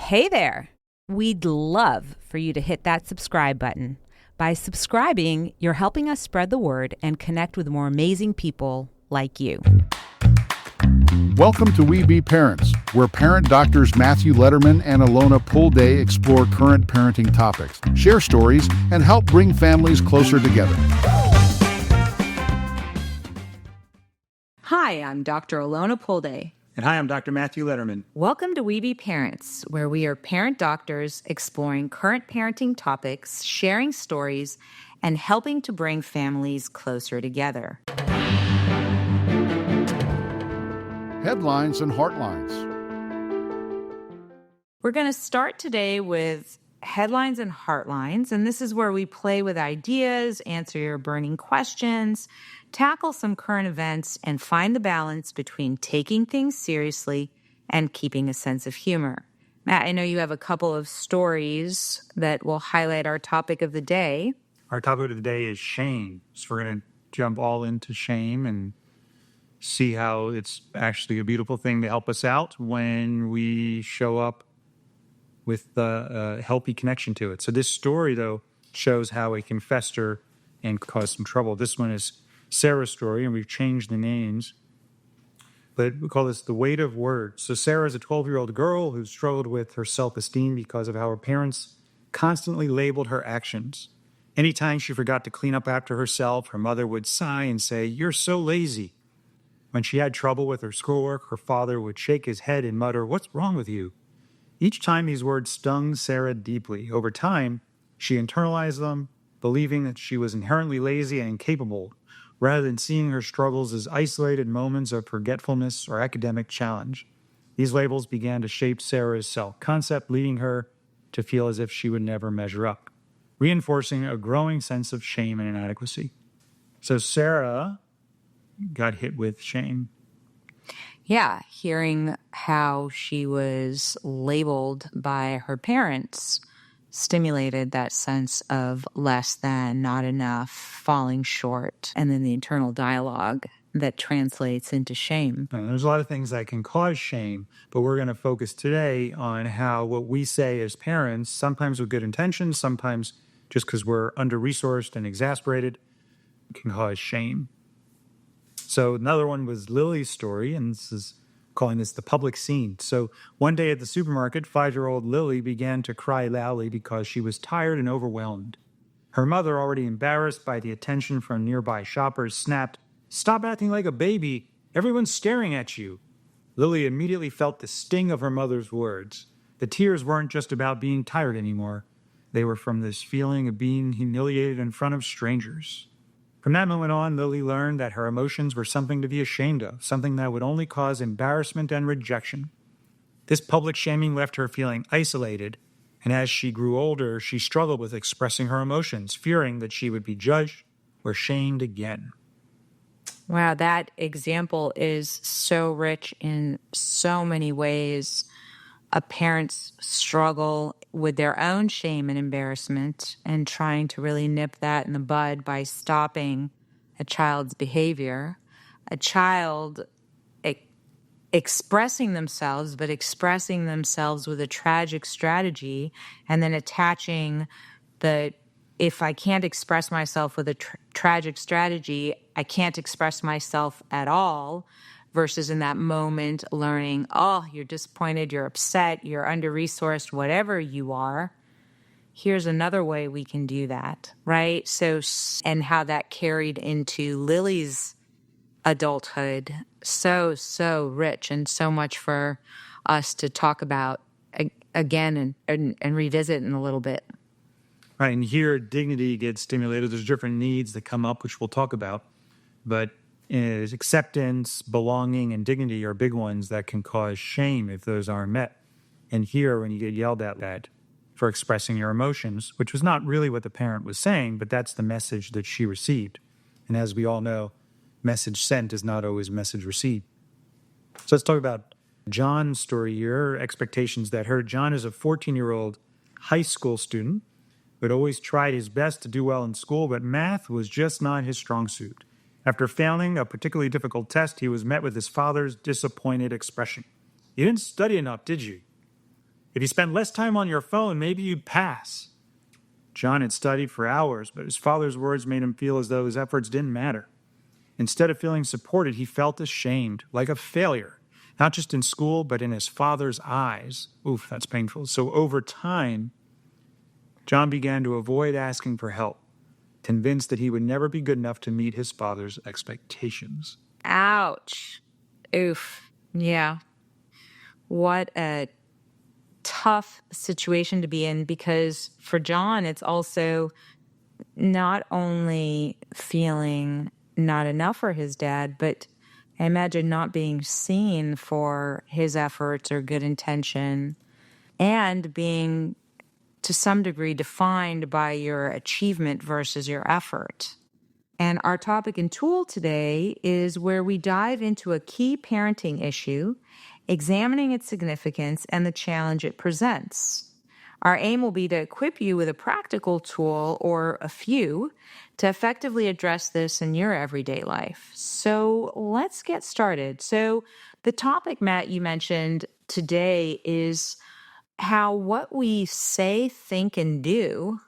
Hey there! We'd love for you to hit that subscribe button. By subscribing, you're helping us spread the word and connect with more amazing people like you. Welcome to We Pärents, where parent doctors Matthew Lederman and Alona Pulde explore current parenting topics, share stories, and help bring families closer together. Hi, I'm Dr. Alona Pulde. And hi, I'm Dr. Matthew Lederman. Welcome to We Pärents, where we are parent doctors exploring current parenting topics, sharing stories, and helping to bring families closer together. Headlines and heartlines. We're going to start today with headlines and heartlines, and this is where we play with ideas, answer your burning questions, tackle some current events, and find the balance between taking things seriously and keeping a sense of humor. Matt, I know you have a couple of stories that will highlight our topic of the day. Our topic of the day is shame. So we're going to jump all into shame and see how it's actually a beautiful thing to help us out when we show up with a healthy connection to it. So this story, though, shows how it can fester and cause some trouble. This one is Sarah's story, and we've changed the names. But we call this the weight of words. So Sarah is a 12-year-old girl who struggled with her self-esteem because of how her parents constantly labeled her actions. Anytime she forgot to clean up after herself, her mother would sigh and say, "You're so lazy." When she had trouble with her schoolwork, her father would shake his head and mutter, "What's wrong with you?" Each time these words stung Sarah deeply. Over time, she internalized them, believing that she was inherently lazy and incapable, rather than seeing her struggles as isolated moments of forgetfulness or academic challenge. These labels began to shape Sarah's self-concept, leading her to feel as if she would never measure up, reinforcing a growing sense of shame and inadequacy. So Sarah got hit with shame. Yeah, hearing how she was labeled by her parents stimulated that sense of less than, not enough, falling short, and then the internal dialogue that translates into shame. And there's a lot of things that can cause shame, but we're going to focus today on how what we say as parents, sometimes with good intentions, sometimes just because we're under-resourced and exasperated, can cause shame. So another one was Lily's story, and this is calling this the public scene. So one day at the supermarket, 5-year-old Lily began to cry loudly because she was tired and overwhelmed. Her mother, already embarrassed by the attention from nearby shoppers, snapped, "Stop acting like a baby. Everyone's staring at you." Lily immediately felt the sting of her mother's words. The tears weren't just about being tired anymore. They were from this feeling of being humiliated in front of strangers. From that moment on, Lily learned that her emotions were something to be ashamed of, something that would only cause embarrassment and rejection. This public shaming left her feeling isolated, and as she grew older, she struggled with expressing her emotions, fearing that she would be judged or shamed again. Wow, that example is so rich in so many ways. A parent's struggle with their own shame and embarrassment and trying to really nip that in the bud by stopping a child's behavior. A child expressing themselves, but expressing themselves with a tragic strategy, and then attaching the, if I can't express myself with a tragic strategy, I can't express myself at all. Versus in that moment learning, oh, you're disappointed, you're upset, you're under-resourced, whatever you are. Here's another way we can do that, right? So, and how that carried into Lily's adulthood. So rich and so much for us to talk about again and revisit in a little bit. Right, and here dignity gets stimulated. There's different needs that come up, which we'll talk about, but is acceptance, belonging, and dignity are big ones that can cause shame if those aren't met. And here, when you get yelled at for expressing your emotions, which was not really what the parent was saying, but that's the message that she received. And as we all know, message sent is not always message received. So let's talk about John's story here, expectations that hurt. John is a 14-year-old high school student who had always tried his best to do well in school, but math was just not his strong suit. After failing a particularly difficult test, he was met with his father's disappointed expression. "You didn't study enough, did you?" If you spent less time on your phone, maybe you'd pass. John had studied for hours, but his father's words made him feel as though his efforts didn't matter. Instead of feeling supported, he felt ashamed, like a failure, not just in school, but in his father's eyes. Oof, that's painful. So over time, John began to avoid asking for help, convinced that he would never be good enough to meet his father's expectations. Ouch. Oof. Yeah. What a tough situation to be in, because for John, it's also not only feeling not enough for his dad, but I imagine not being seen for his efforts or good intention, and being to some degree defined by your achievement versus your effort. And our topic and tool today is where we dive into a key parenting issue, examining its significance and the challenge it presents. Our aim will be to equip you with a practical tool or a few to effectively address this in your everyday life. So let's get started. So the topic, Matt, you mentioned today is how what we say, think, and do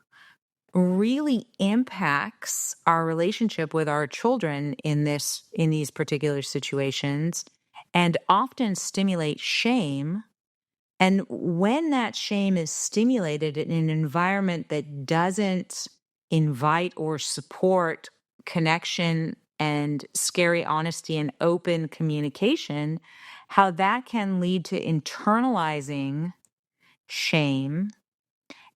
really impacts our relationship with our children in these particular situations, and often stimulate shame. And when that shame is stimulated in an environment that doesn't invite or support connection and scary honesty and open communication, how that can lead to internalizing shame,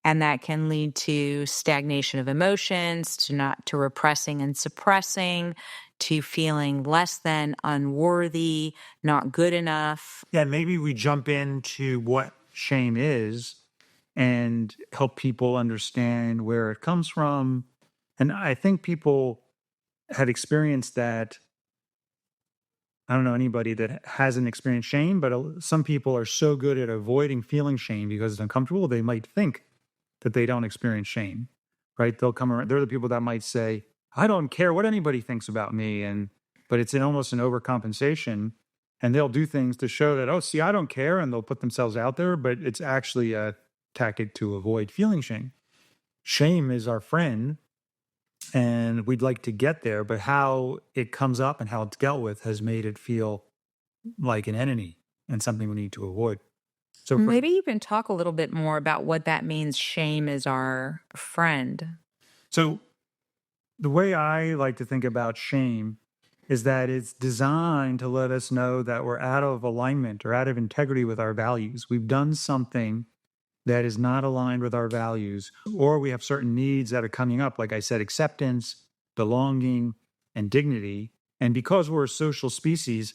and that can lead to stagnation of emotions, to repressing and suppressing, to feeling less than, unworthy, not good enough. Yeah, maybe we jump into what shame is and help people understand where it comes from. And I think people had experienced that. I don't know anybody that hasn't experienced shame, but some people are so good at avoiding feeling shame because it's uncomfortable, they might think that they don't experience shame, right? They'll come around. They're the people that might say, I don't care what anybody thinks about me. But it's almost an overcompensation. And they'll do things to show that, oh, see, I don't care. And they'll put themselves out there, but it's actually a tactic to avoid feeling shame. Shame is our friend, and we'd like to get there, but how it comes up and how it's dealt with has made it feel like an enemy and something we need to avoid. So Maybe you can talk a little bit more about what that means, shame is our friend. So the way I like to think about shame is that it's designed to let us know that we're out of alignment or out of integrity with our values. We've done something that is not aligned with our values, or we have certain needs that are coming up, like I said, acceptance, belonging, and dignity. And because we're a social species,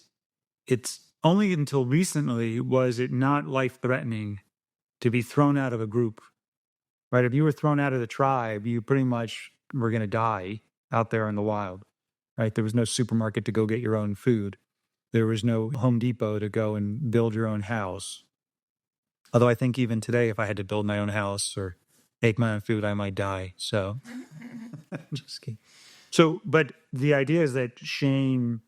it's only until recently was it not life-threatening to be thrown out of a group, right? If you were thrown out of the tribe, you pretty much were going to die out there in the wild, right? There was no supermarket to go get your own food. There was no Home Depot to go and build your own house. Although I think even today, if I had to build my own house or make my own food, I might die. So, just kidding. So, but the idea is that shame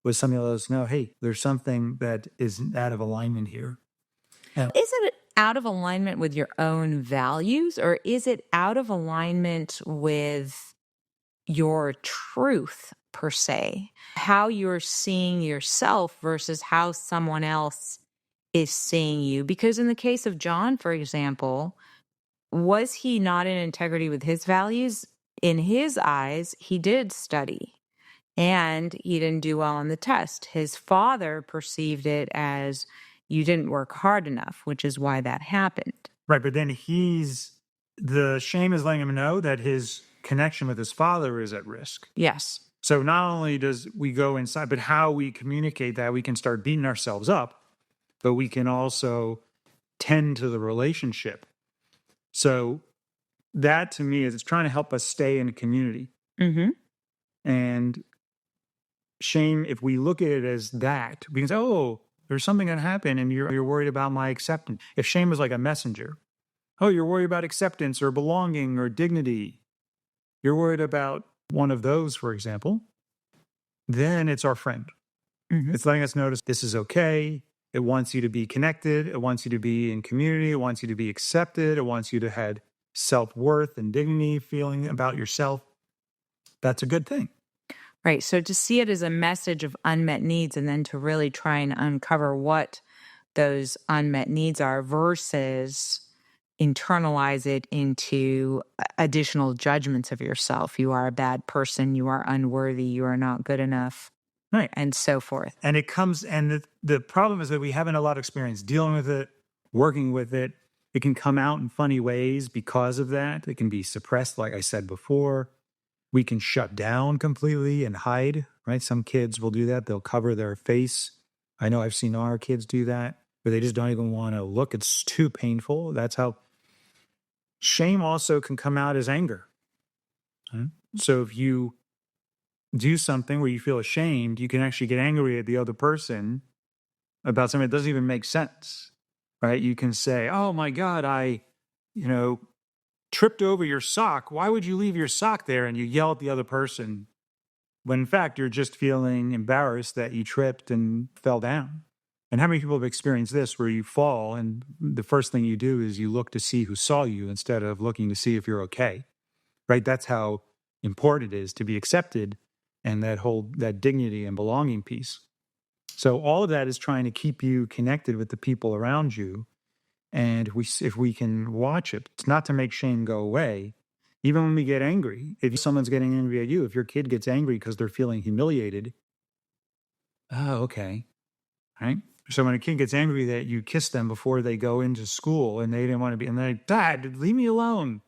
was something that let us know, hey, there's something that is out of alignment here. Is it out of alignment with your own values, or is it out of alignment with your truth per se? How you're seeing yourself versus how someone else is seeing you? Because in the case of John, for example, was he not in integrity with his values? In his eyes, he did study and he didn't do well on the test. His father perceived it as you didn't work hard enough, which is why that happened. Right, but then the shame is letting him know that his connection with his father is at risk. Yes. So not only does we go inside, but how we communicate that, we can start beating ourselves up, but we can also tend to the relationship. So that to me is it's trying to help us stay in a community. Mm-hmm. And shame, if we look at it as that, we can say, oh, there's something that happened and you're worried about my acceptance. If shame is like a messenger, oh, you're worried about acceptance or belonging or dignity, you're worried about one of those, for example, then it's our friend. Mm-hmm. It's letting us notice this is okay. It wants you to be connected. It wants you to be in community. It wants you to be accepted. It wants you to have self-worth and dignity feeling about yourself. That's a good thing. Right. So to see it as a message of unmet needs and then to really try and uncover what those unmet needs are versus internalize it into additional judgments of yourself. You are a bad person. You are unworthy. You are not good enough. Right. And so forth. And it comes, and the problem is that we haven't a lot of experience dealing with it, working with it. It can come out in funny ways because of that. It can be suppressed, like I said before. We can shut down completely and hide, right? Some kids will do that. They'll cover their face. I know I've seen our kids do that, where they just don't even want to look. It's too painful. That's how shame also can come out as anger. Right? So if you do something where you feel ashamed, you can actually get angry at the other person about something that doesn't even make sense, right? You can say, oh my God, I tripped over your sock. Why would you leave your sock there? And you yell at the other person when in fact you're just feeling embarrassed that you tripped and fell down. And how many people have experienced this where you fall and the first thing you do is you look to see who saw you instead of looking to see if you're okay, right? That's how important it is to be accepted and that dignity and belonging piece. So all of that is trying to keep you connected with the people around you. And if we can watch it, it's not to make shame go away. Even when we get angry, if someone's getting angry at you, if your kid gets angry because they're feeling humiliated, oh, okay, right? So when a kid gets angry that you kiss them before they go into school and they didn't want to be, and they're like, Dad, leave me alone,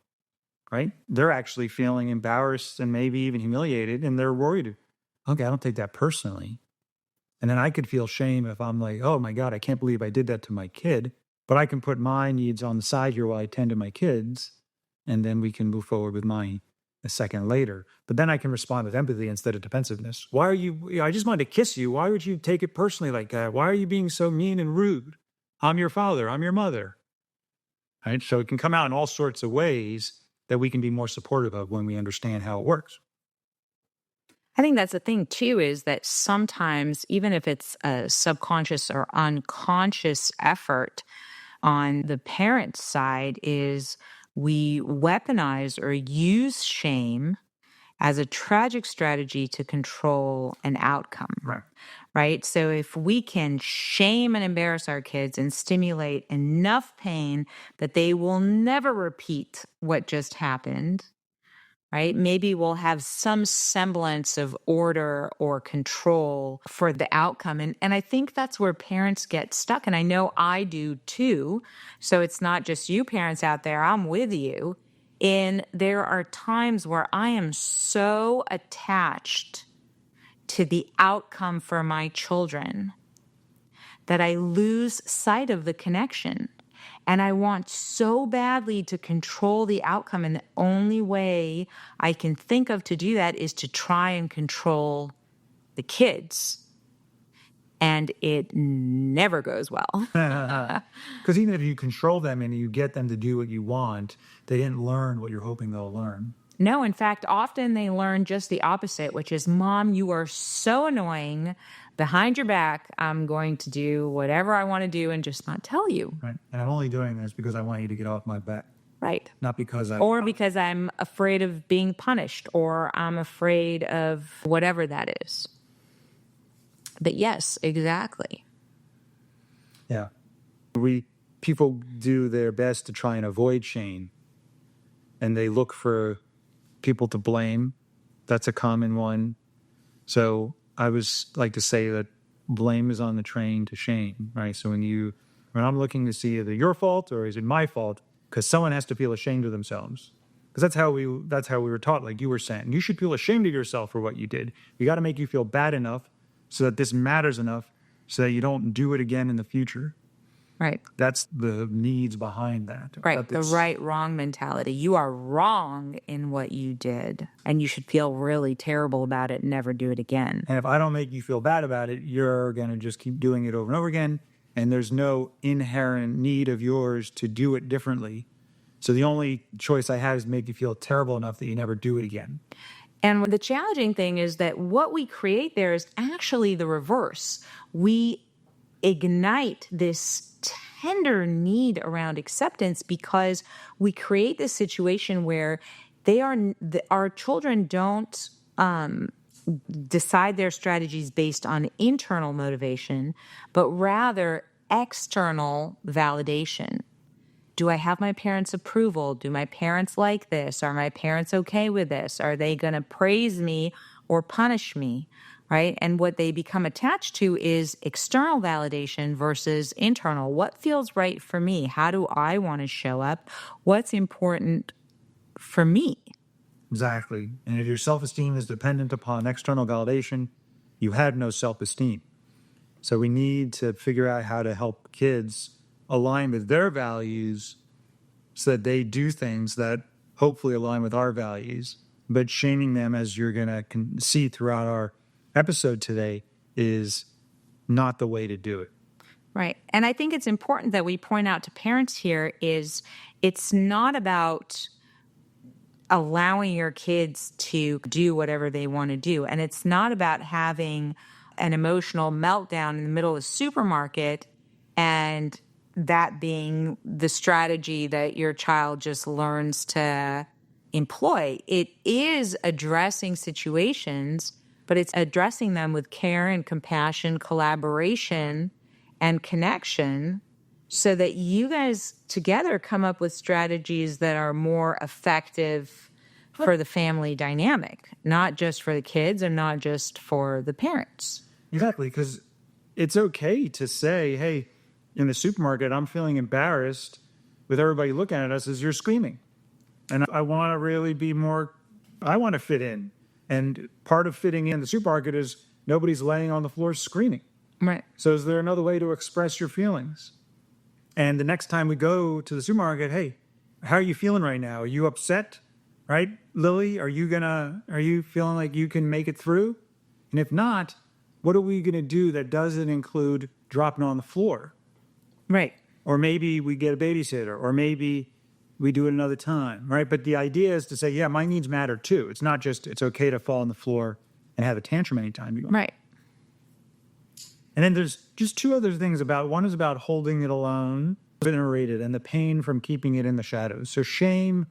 right? They're actually feeling embarrassed and maybe even humiliated, and they're worried. Okay, I don't take that personally. And then I could feel shame if I'm like, oh my God, I can't believe I did that to my kid. But I can put my needs on the side here while I tend to my kids, and then we can move forward with mine a second later. But then I can respond with empathy instead of defensiveness. Why are I just wanted to kiss you. Why would you take it personally like that? Why are you being so mean and rude? I'm your father. I'm your mother. Right? So it can come out in all sorts of ways that we can be more supportive of when we understand how it works. I think that's the thing too, is that sometimes, even if it's a subconscious or unconscious effort on the parent side, is we weaponize or use shame as a tragic strategy to control an outcome. Right? So if we can shame and embarrass our kids and stimulate enough pain that they will never repeat what just happened, right? Maybe we'll have some semblance of order or control for the outcome. And I think that's where parents get stuck. And I know I do too. So it's not just you parents out there, I'm with you. And there are times where I am so attached to the outcome for my children that I lose sight of the connection. And I want so badly to control the outcome. And the only way I can think of to do that is to try and control the kids. And it never goes well. Because even if you control them and you get them to do what you want, they didn't learn what you're hoping they'll learn. No, in fact, often they learn just the opposite, which is, Mom, you are so annoying. Behind your back, I'm going to do whatever I want to do and just not tell you. Right. And I'm only doing this because I want you to get off my back. Right. Not because Or because I'm afraid of being punished, or I'm afraid of whatever that is. But yes, exactly. Yeah. People do their best to try and avoid shame. And they look for people to blame. That's a common one. So I was like to say that blame is on the train to shame, right? So when I'm looking to see either your fault or is it my fault, because someone has to feel ashamed of themselves. Because that's how we were taught, like you were saying. You should feel ashamed of yourself for what you did. We got to make you feel bad enough so that this matters enough so that you don't do it again in the future. Right. That's the needs behind that. Right. The right-wrong mentality. You are wrong in what you did, and you should feel really terrible about it and never do it again. And if I don't make you feel bad about it, you're going to just keep doing it over and over again, and there's no inherent need of yours to do it differently. So the only choice I have is make you feel terrible enough that you never do it again. And the challenging thing is that what we create there is actually the reverse. We ignite this tender need around acceptance, because we create this situation where our children don't decide their strategies based on internal motivation, but rather external validation. Do I have my parents' approval? Do my parents like this? Are my parents okay with this? Are they going to praise me or punish me? Right? And what they become attached to is external validation versus internal. What feels right for me? How do I want to show up? What's important for me? Exactly. And if your self-esteem is dependent upon external validation, you have no self-esteem. So we need to figure out how to help kids align with their values so that they do things that hopefully align with our values. But shaming them, as you're going to see throughout our episode today, is not the way to do it. Right. And I think it's important that we point out to parents here is it's not about allowing your kids to do whatever they want to do. And it's not about having an emotional meltdown in the middle of the supermarket and that being the strategy that your child just learns to employ. It is addressing situations, but it's addressing them with care and compassion, collaboration, and connection, so that you guys together come up with strategies that are more effective for the family dynamic, not just for the kids and not just for the parents. Exactly, because it's okay to say, hey, in the supermarket, I'm feeling embarrassed with everybody looking at us as you're screaming. And I want to really I want to fit in. And part of fitting in the supermarket is nobody's laying on the floor screaming. Right. So is there another way to express your feelings? And the next time we go to the supermarket, hey, how are you feeling right now? Are you upset? Right? Lily, are you feeling like you can make it through? And if not, what are we going to do that doesn't include dropping on the floor? Right. Or maybe we get a babysitter, or maybe we do it another time, right? But the idea is to say, yeah, my needs matter too. It's not just, it's okay to fall on the floor and have a tantrum anytime you want. Right. And then there's just two other things one is about holding it alone, venerated, and the pain from keeping it in the shadows. So shame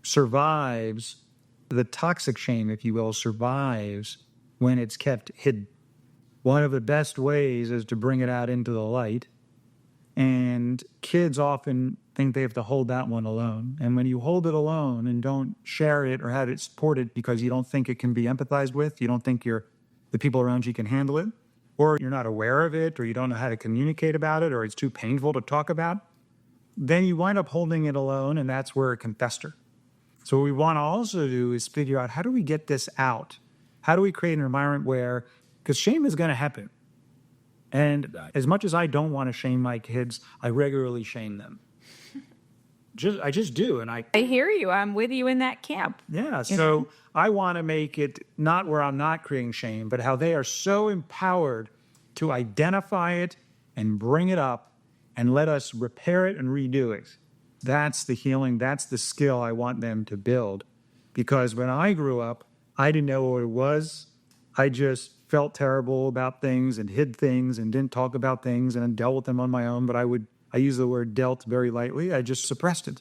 survives, the toxic shame, if you will, survives when it's kept hidden. One of the best ways is to bring it out into the light. And kids often think they have to hold that one alone. And when you hold it alone and don't share it or have it supported because you don't think it can be empathized with, you don't think the people around you can handle it, or you're not aware of it, or you don't know how to communicate about it, or it's too painful to talk about, then you wind up holding it alone, and that's where it can fester. So what we want to also do is figure out, how do we get this out? How do we create an environment where, because shame is going to happen. And as much as I don't want to shame my kids, I regularly shame them. I just do. And I hear you. I'm with you in that camp. Yeah. So I want to make it not where I'm not creating shame, but how they are so empowered to identify it and bring it up and let us repair it and redo it. That's the healing. That's the skill I want them to build. Because when I grew up, I didn't know what it was. I just felt terrible about things and hid things and didn't talk about things and dealt with them on my own. But I use the word dealt very lightly. I just suppressed it.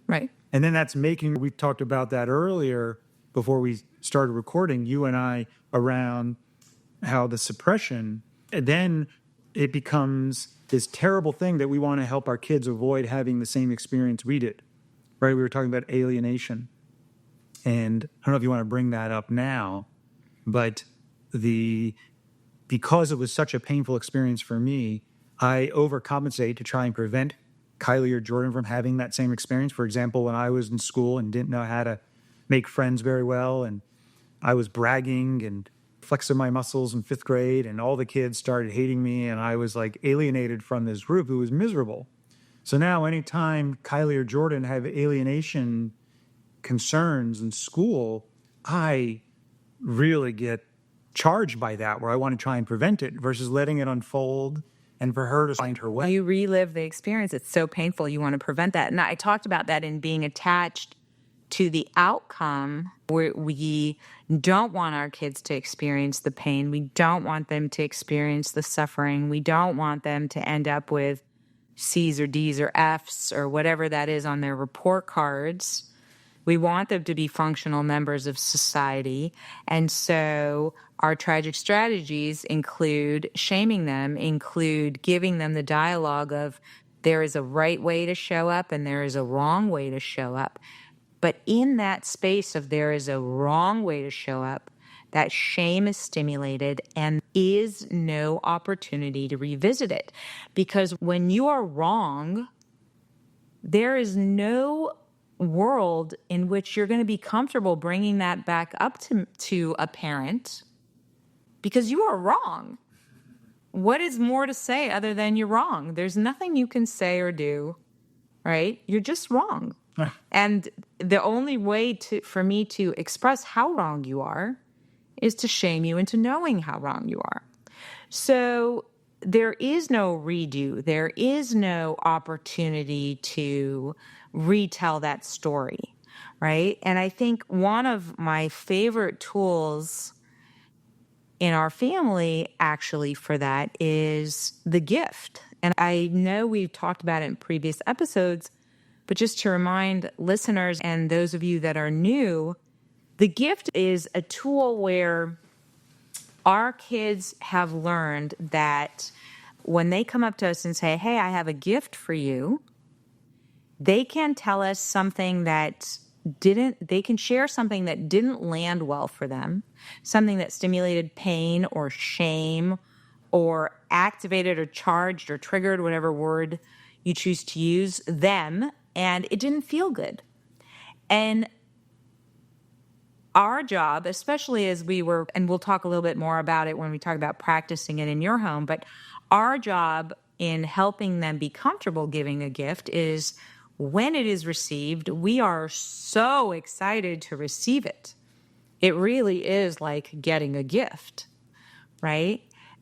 Right. And then we talked about that earlier before we started recording, you and I, around how the suppression, and then it becomes this terrible thing that we want to help our kids avoid having the same experience we did. Right? We were talking about alienation. And I don't know if you want to bring that up now, but because it was such a painful experience for me, I overcompensate to try and prevent Kylie or Jordan from having that same experience. For example, when I was in school and didn't know how to make friends very well, and I was bragging and flexing my muscles in 5th grade, and all the kids started hating me, and I was like alienated from this group. It was miserable. So now anytime Kylie or Jordan have alienation concerns in school, I really get charged by that, where I want to try and prevent it versus letting it unfold and for her to find her way. You relive the experience. It's so painful. You want to prevent that. And I talked about that in being attached to the outcome where we don't want our kids to experience the pain. We don't want them to experience the suffering. We don't want them to end up with C's or D's or F's or whatever that is on their report cards. We want them to be functional members of society. And so our tragic strategies include shaming them, include giving them the dialogue of there is a right way to show up and there is a wrong way to show up. But in that space of there is a wrong way to show up, that shame is stimulated and is no opportunity to revisit it. Because when you are wrong, there is no world in which you're going to be comfortable bringing that back up to a parent because you are wrong. What is more to say other than you're wrong? There's nothing you can say or do, right? You're just wrong. And the only way for me to express how wrong you are is to shame you into knowing how wrong you are. So there is no redo. There is no opportunity to retell that story, right? And I think one of my favorite tools in our family actually for that is the gift. And I know we've talked about it in previous episodes, but just to remind listeners and those of you that are new, the gift is a tool where our kids have learned that when they come up to us and say, hey, I have a gift for you, they can tell us something they can share something that didn't land well for them, something that stimulated pain or shame or activated or charged or triggered, whatever word you choose to use, them, and it didn't feel good. And our job, especially as and we'll talk a little bit more about it when we talk about practicing it in your home, but our job in helping them be comfortable giving a gift is when it is received, we are so excited to receive it. It really is like getting a gift, right?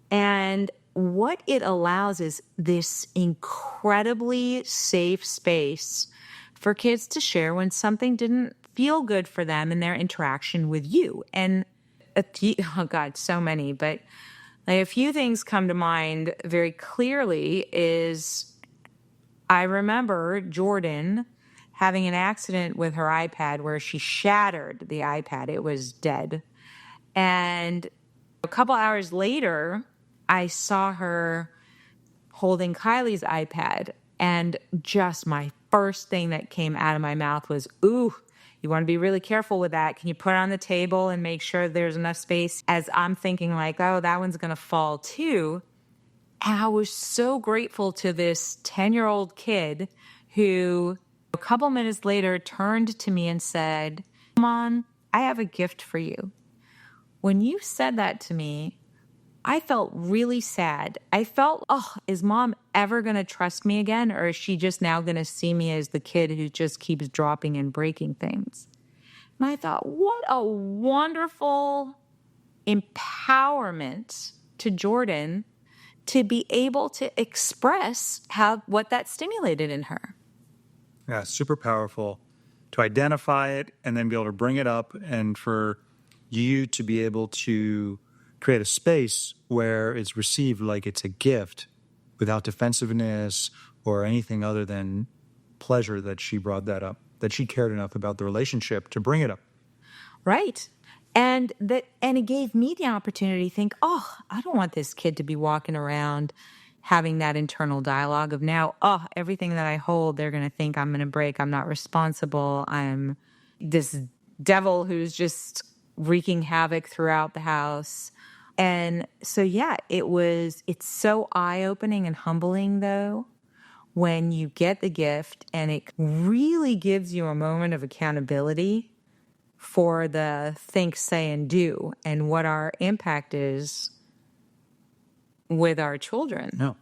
And what it allows is this incredibly safe space for kids to share when something didn't feel good for them in their interaction with you. And oh God, so many, but like a few things come to mind very clearly is I remember Jordan having an accident with her iPad where she shattered the iPad. It was dead. And a couple hours later, I saw her holding Kylie's iPad. And just my first thing that came out of my mouth was, ooh, you want to be really careful with that. Can you put it on the table and make sure there's enough space? As I'm thinking like, oh, that one's going to fall too. And I was so grateful to this 10-year-old kid who a couple minutes later turned to me and said, Mom, I have a gift for you. When you said that to me, I felt really sad. I felt, is Mom ever going to trust me again? Or is she just now going to see me as the kid who just keeps dropping and breaking things? And I thought, what a wonderful empowerment to Jordan to be able to express what that stimulated in her. Yeah, super powerful to identify it and then be able to bring it up and for you to be able to create a space where it's received like it's a gift without defensiveness or anything other than pleasure that she brought that up, that she cared enough about the relationship to bring it up. Right. And it gave me the opportunity to think, I don't want this kid to be walking around having that internal dialogue of now, everything that I hold, they're going to think I'm going to break. I'm not responsible. I'm this devil who's just wreaking havoc throughout the house. And so, yeah, it's so eye-opening and humbling, though, when you get the gift and it really gives you a moment of accountability for the think, say, and do and what our impact is with our children. No.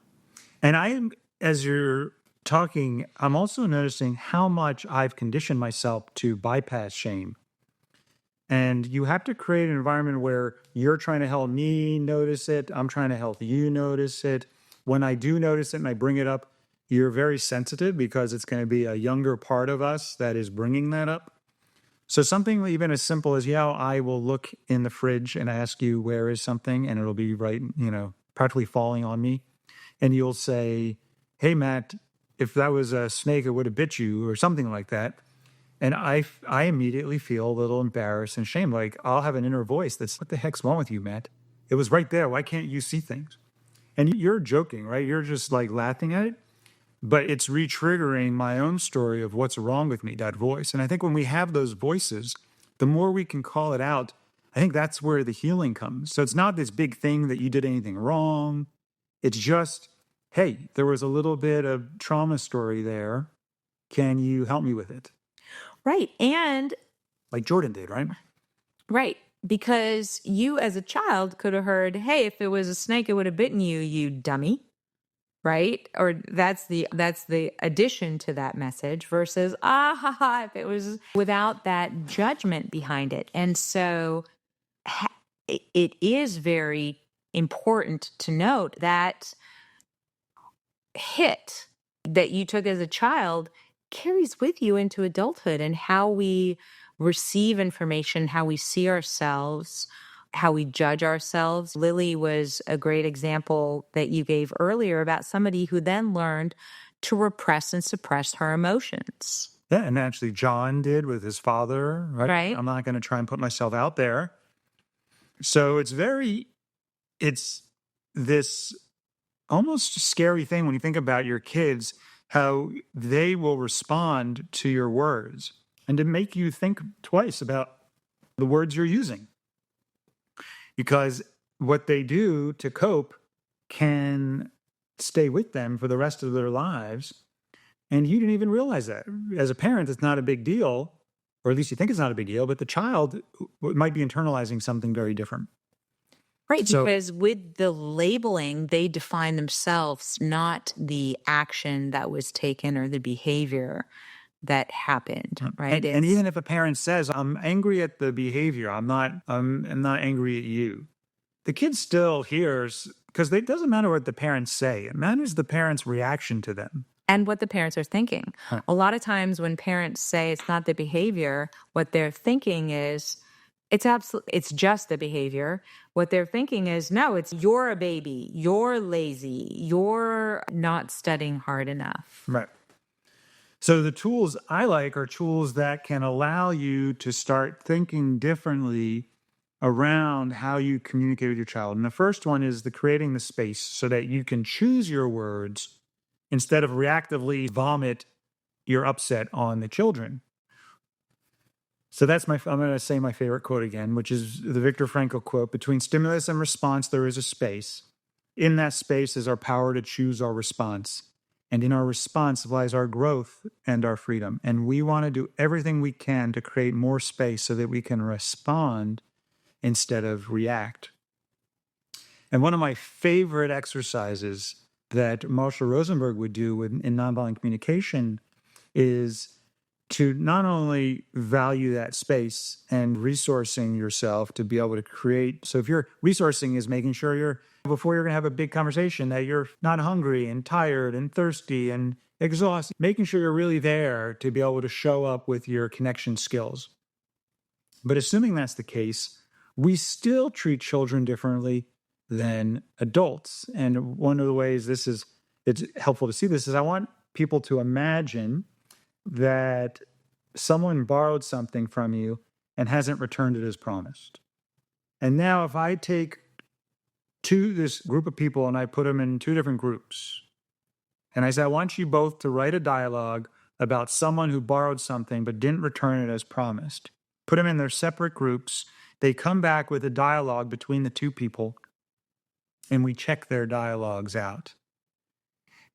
And as you're talking, I'm also noticing how much I've conditioned myself to bypass shame. And you have to create an environment where you're trying to help me notice it. I'm trying to help you notice it. When I do notice it and I bring it up, you're very sensitive because it's going to be a younger part of us that is bringing that up. So something even as simple as, yeah, I will look in the fridge and ask you, where is something? And it'll be right, practically falling on me. And you'll say, hey, Matt, if that was a snake, it would have bit you, or something like that. And I immediately feel a little embarrassed and shame. Like, I'll have an inner voice that's, what the heck's wrong with you, Matt? It was right there. Why can't you see things? And you're joking, right? You're just like laughing at it. But it's re-triggering my own story of what's wrong with me, that voice. And I think when we have those voices, the more we can call it out, I think that's where the healing comes. So it's not this big thing that you did anything wrong. It's just, hey, there was a little bit of trauma story there. Can you help me with it? Right. And like Jordan did, right? right. Because you as a child could have heard, hey, if it was a snake, it would have bitten you, you dummy. Right? Or that's the addition to that message versus, if it was, without that judgment behind it. And so it is very important to note that hit that you took as a child carries with you into adulthood, and how we receive information, how we see ourselves, how we judge ourselves. Lily was a great example that you gave earlier about somebody who then learned to repress and suppress her emotions. Yeah, and actually John did with his father, right? Right. I'm not going to try and put myself out there. So it's this almost scary thing when you think about your kids, how they will respond to your words, and to make you think twice about the words you're using. Because what they do to cope can stay with them for the rest of their lives. And you didn't even realize that. As a parent, it's not a big deal, or at least you think it's not a big deal, but the child might be internalizing something very different. Right, because with the labeling, they define themselves, not the action that was taken or the behavior that happened, right? And even if a parent says, I'm angry at the behavior, I'm not angry at you, the kid still hears, because it doesn't matter what the parents say. It matters the parent's reaction to them. And what the parents are thinking. Huh. A lot of times when parents say it's not the behavior, what they're thinking is, it's just the behavior. What they're thinking is, no, it's you're a baby, you're lazy, you're not studying hard enough. Right. So the tools I like are tools that can allow you to start thinking differently around how you communicate with your child. And the first one is creating the space so that you can choose your words instead of reactively vomit your upset on the children. So I'm going to say my favorite quote again, which is the Viktor Frankl quote: between stimulus and response, there is a space. In that space is our power to choose our response. And in our response lies our growth and our freedom. And we want to do everything we can to create more space so that we can respond instead of react. And one of my favorite exercises that Marshall Rosenberg would do in nonviolent communication is to not only value that space and resourcing yourself to be able to create. So if your resourcing is making sure before you're going to have a big conversation, that you're not hungry and tired and thirsty and exhausted, making sure you're really there to be able to show up with your connection skills. But assuming that's the case, we still treat children differently than adults. And one of the ways it's helpful to see this is I want people to imagine that someone borrowed something from you and hasn't returned it as promised. And now if I take this group of people and I put them in two different groups, and I say, I want you both to write a dialogue about someone who borrowed something but didn't return it as promised. Put them in their separate groups. They come back with a dialogue between the two people, and we check their dialogues out.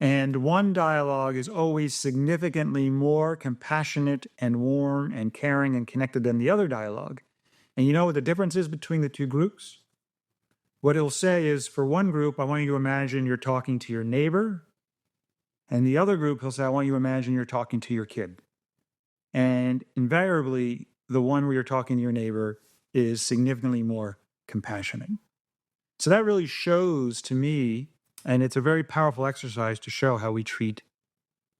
And one dialogue is always significantly more compassionate and warm and caring and connected than the other dialogue. And you know what the difference is between the two groups? What it'll say is, for one group, I want you to imagine you're talking to your neighbor. And the other group, he'll say, I want you to imagine you're talking to your kid. And invariably, the one where you're talking to your neighbor is significantly more compassionate. So that really shows to me, and it's a very powerful exercise to show how we treat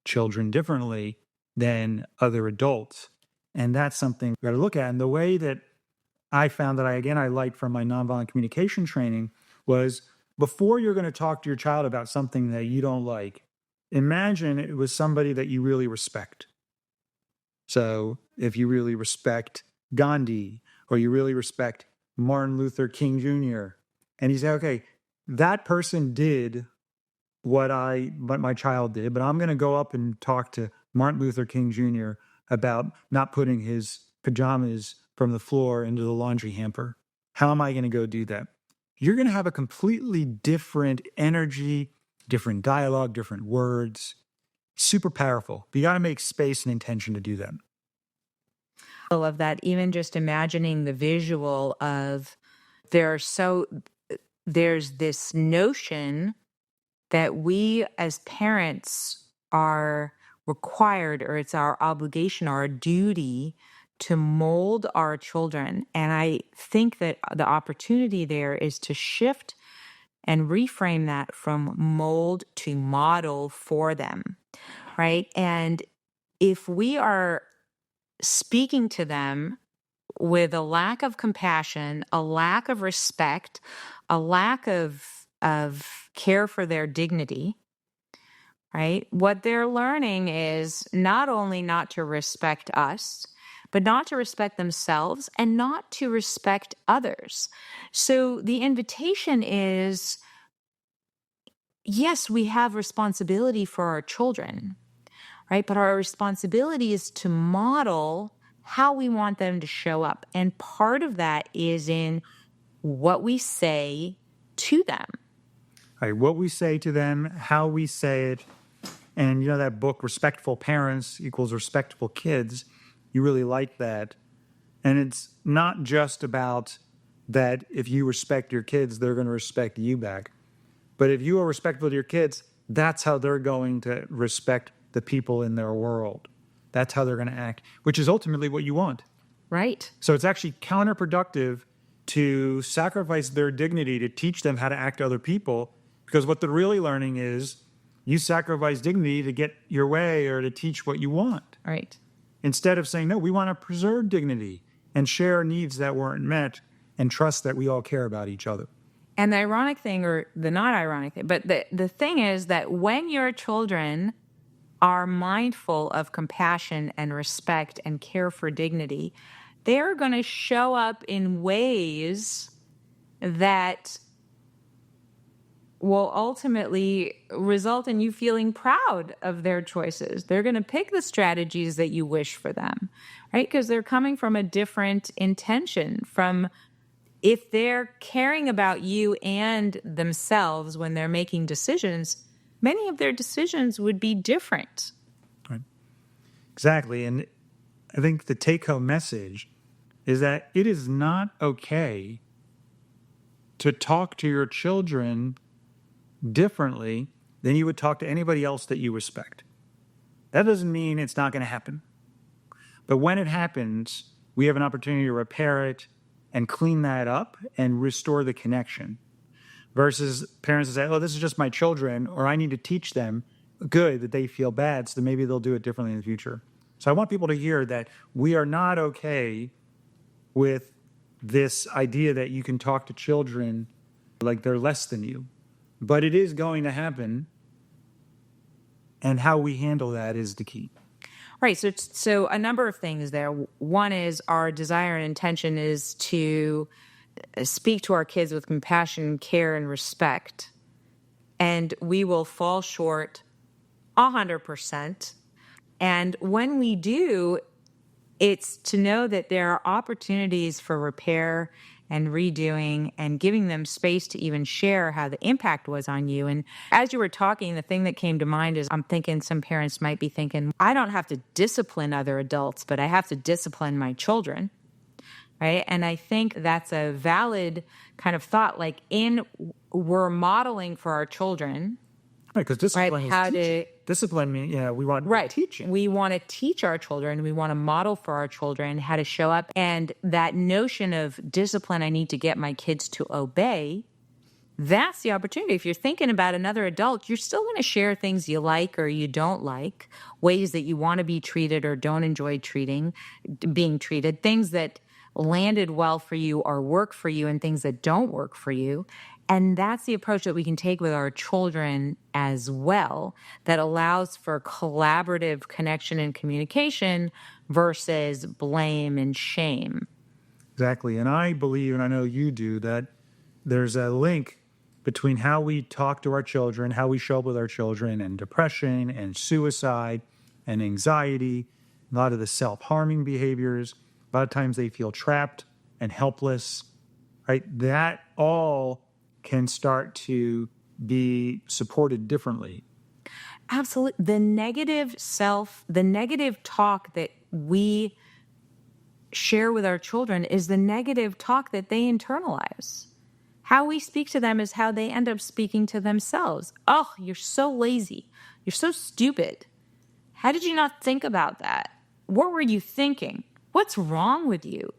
children differently than other adults. And that's something we got to look at. And the way that I found that I liked from my nonviolent communication training was before you're going to talk to your child about something that you don't like, imagine it was somebody that you really respect. So if you really respect Gandhi or you really respect Martin Luther King Jr., and you say, okay, that person did what my child did, but I'm going to go up and talk to Martin Luther King Jr. about not putting his pajamas from the floor into the laundry hamper. How am I going to go do that? You're going to have a completely different energy, different dialogue, different words. Super powerful. But you got to make space and intention to do that. Of that, even just imagining the visual of there's this notion that we as parents are required, or it's our obligation, our duty to mold our children. And I think that the opportunity there is to shift and reframe that from mold to model for them, right? And if we are speaking to them with a lack of compassion, a lack of respect, a lack of care for their dignity, right? What they're learning is not only not to respect us, but not to respect themselves and not to respect others. So the invitation is, yes, we have responsibility for our children, right? But our responsibility is to model how we want them to show up. And part of that is in what we say to them. Right, what we say to them, how we say it. And you know that book, Respectful Parents Equals Respectful Kids? You really like that. And it's not just about that if you respect your kids, they're going to respect you back. But if you are respectful to your kids, that's how they're going to respect the people in their world. That's how they're going to act, which is ultimately what you want. Right. So it's actually counterproductive to sacrifice their dignity to teach them how to act to other people, because what they're really learning is you sacrifice dignity to get your way or to teach what you want. Right. Instead of saying, no, we want to preserve dignity and share needs that weren't met and trust that we all care about each other. And the ironic thing, or the not ironic thing, but the thing is that when your children are mindful of compassion and respect and care for dignity, they're going to show up in ways that will ultimately result in you feeling proud of their choices. They're going to pick the strategies that you wish for them, right? Because they're coming from a different intention. From if they're caring about you and themselves when they're making decisions, many of their decisions would be different. Right. Exactly. And I think the take-home message is that it is not okay to talk to your children differently than you would talk to anybody else that you respect. That doesn't mean it's not going to happen. But when it happens, we have an opportunity to repair it and clean that up and restore the connection. Versus parents that say, oh, this is just my children, or I need to teach them good that they feel bad, so maybe they'll do it differently in the future. So I want people to hear that we are not okay with this idea that you can talk to children like they're less than you. But it is going to happen, and how we handle that is the key. Right. So a number of things there. One is our desire and intention is to speak to our kids with compassion, care, and respect. And we will fall short 100%. And when we do, it's to know that there are opportunities for repair and redoing and giving them space to even share how the impact was on you. And as you were talking, the thing that came to mind is I'm thinking some parents might be thinking, I don't have to discipline other adults, but I have to discipline my children, right? And I think that's a valid kind of thought, like we're modeling for our children. Right, because discipline right, how is teaching. Discipline means, we want teaching. We want to teach our children. We want to model for our children how to show up. And that notion of discipline, I need to get my kids to obey, that's the opportunity. If you're thinking about another adult, you're still going to share things you like or you don't like, ways that you want to be treated or don't enjoy being treated, things that landed well for you or work for you and things that don't work for you. And that's the approach that we can take with our children as well, that allows for collaborative connection and communication versus blame and shame. Exactly. And I believe, and I know you do, that there's a link between how we talk to our children, how we show up with our children, and depression and suicide and anxiety, a lot of the self-harming behaviors. A lot of times they feel trapped and helpless, right? That all can start to be supported differently. Absolutely. The negative talk that we share with our children is the negative talk that they internalize. How we speak to them is how they end up speaking to themselves. Oh, you're so lazy. You're so stupid. How did you not think about that? What were you thinking? What's wrong with you?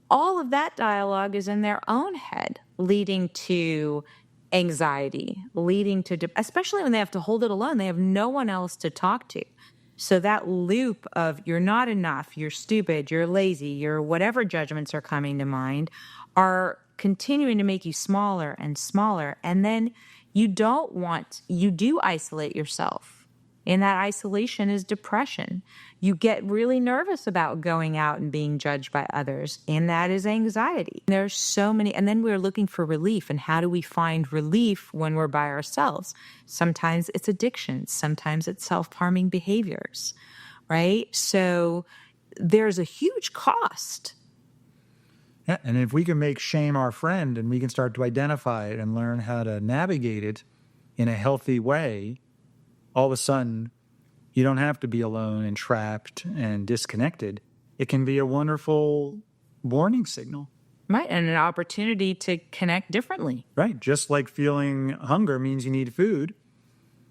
All of that dialogue is in their own head, leading to anxiety, leading to, especially when they have to hold it alone, they have no one else to talk to. So that loop of you're not enough, you're stupid, you're lazy, you're whatever judgments are coming to mind are continuing to make you smaller and smaller. And then you do isolate yourself. And that isolation is depression. You get really nervous about going out and being judged by others, and that is anxiety. There's so many, and then we're looking for relief. And how do we find relief when we're by ourselves? Sometimes it's addiction. Sometimes it's self-harming behaviors, right? So there's a huge cost. Yeah, and if we can make shame our friend and we can start to identify it and learn how to navigate it in a healthy way, all of a sudden, you don't have to be alone and trapped and disconnected. It can be a wonderful warning signal. Right, and an opportunity to connect differently. Right, just like feeling hunger means you need food,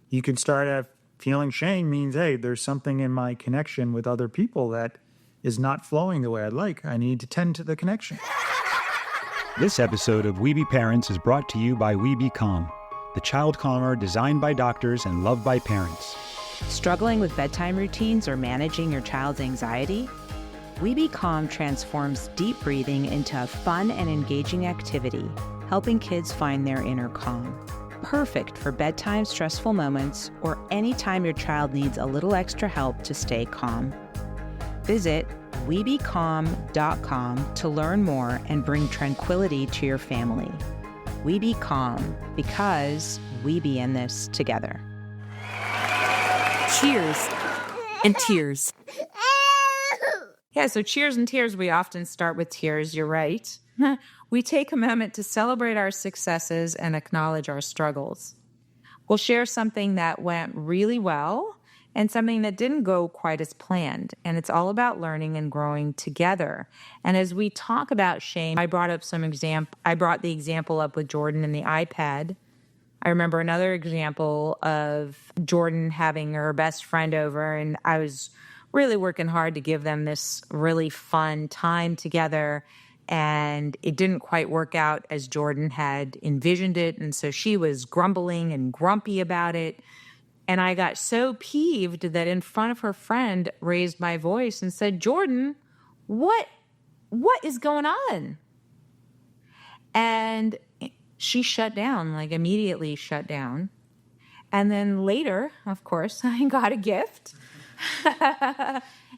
you can start feeling shame means, hey, there's something in my connection with other people that is not flowing the way I'd like. I need to tend to the connection. This episode of Webe Pärents is brought to you by Webe Calm, the child calmer designed by doctors and loved by parents. Struggling with bedtime routines or managing your child's anxiety? Webe Calm transforms deep breathing into a fun and engaging activity, helping kids find their inner calm. Perfect for bedtime stressful moments or any time your child needs a little extra help to stay calm. Visit webecalm.com to learn more and bring tranquility to your family. We be calm because we be in this together. Cheers and tears. Yeah, so cheers and tears, we often start with tears, you're right. We take a moment to celebrate our successes and acknowledge our struggles. We'll share something that went really well and something that didn't go quite as planned. And it's all about learning and growing together. And as we talk about shame, I brought the example up with Jordan and the iPad. I remember another example of Jordan having her best friend over, and I was really working hard to give them this really fun time together. And it didn't quite work out as Jordan had envisioned it. And so she was grumbling and grumpy about it. And I got so peeved that in front of her friend raised my voice and said, Jordan, what is going on? And she shut down, like immediately shut down. And then later, of course, I got a gift.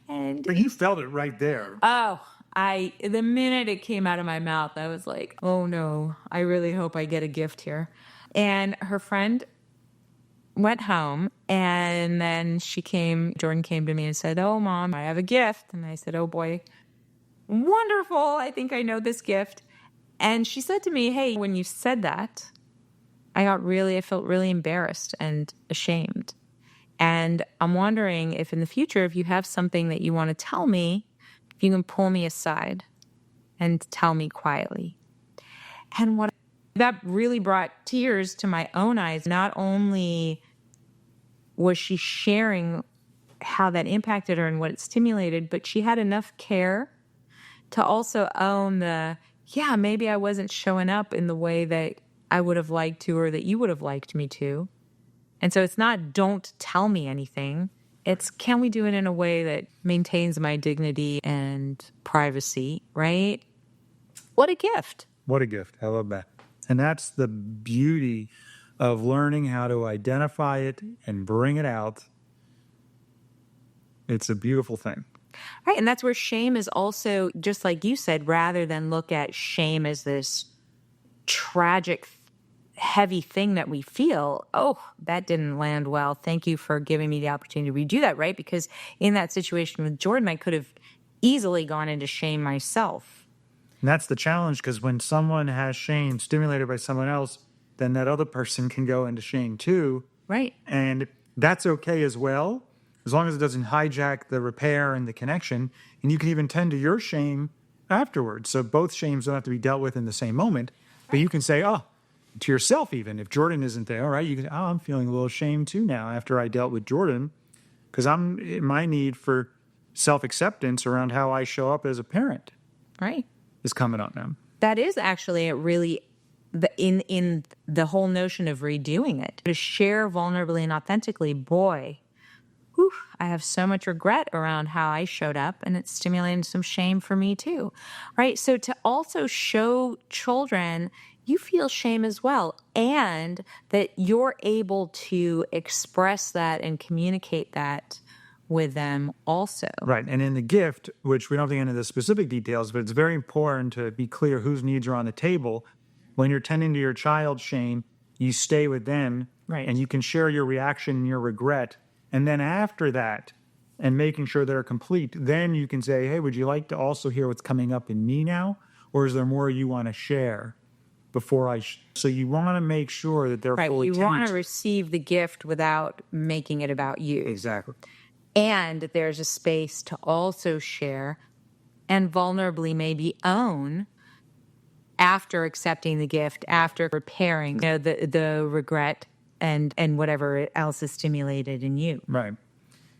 And But you felt it right there. oh, the minute it came out of my mouth, I was like, oh no, I really hope I get a gift here. And her friend went home, and then Jordan came to me and said, oh, Mom, I have a gift. And I said, oh, boy, wonderful. I think I know this gift. And she said to me, hey, when you said that, I felt really embarrassed and ashamed. And I'm wondering if in the future, if you have something that you want to tell me, if you can pull me aside and tell me quietly. And that really brought tears to my own eyes. Not only was she sharing how that impacted her and what it stimulated, but she had enough care to also own maybe I wasn't showing up in the way that I would have liked to or that you would have liked me to. And so it's not don't tell me anything. It's can we do it in a way that maintains my dignity and privacy, right? What a gift. What a gift. I love that. And that's the beauty of learning how to identify it and bring it out. It's a beautiful thing. Right. And that's where shame is also, just like you said, rather than look at shame as this tragic, heavy thing that we feel, oh, that didn't land well. Thank you for giving me the opportunity to redo that, right? Because in that situation with Jordan, I could have easily gone into shame myself. And that's the challenge, because when someone has shame stimulated by someone else, then that other person can go into shame too. Right. And that's okay as well, as long as it doesn't hijack the repair and the connection. And you can even tend to your shame afterwards. So both shames don't have to be dealt with in the same moment. But you can say, oh, to yourself even, if Jordan isn't there, right? You can say, oh, I'm feeling a little shame too now after I dealt with Jordan, because I'm in my need for self-acceptance around how I show up as a parent. Right. Is coming up now. That is actually really in the whole notion of redoing it. To share vulnerably and authentically, boy, whew, I have so much regret around how I showed up, and it's stimulating some shame for me too, right? So to also show children you feel shame as well, and that you're able to express that and communicate that with them also. Right. And in the gift, which we don't have to get into the specific details, but it's very important to be clear whose needs are on the table. When you're tending to your child's shame, you stay with them, right, and you can share your reaction and your regret. And then after that, and making sure they're complete, then you can say, hey, would you like to also hear what's coming up in me now? Or is there more you want to share before I... So you want to make sure that they're right, fully... You want to receive the gift without making it about you. Exactly. And there's a space to also share and vulnerably maybe own after accepting the gift, after repairing the regret and whatever else is stimulated in you. Right.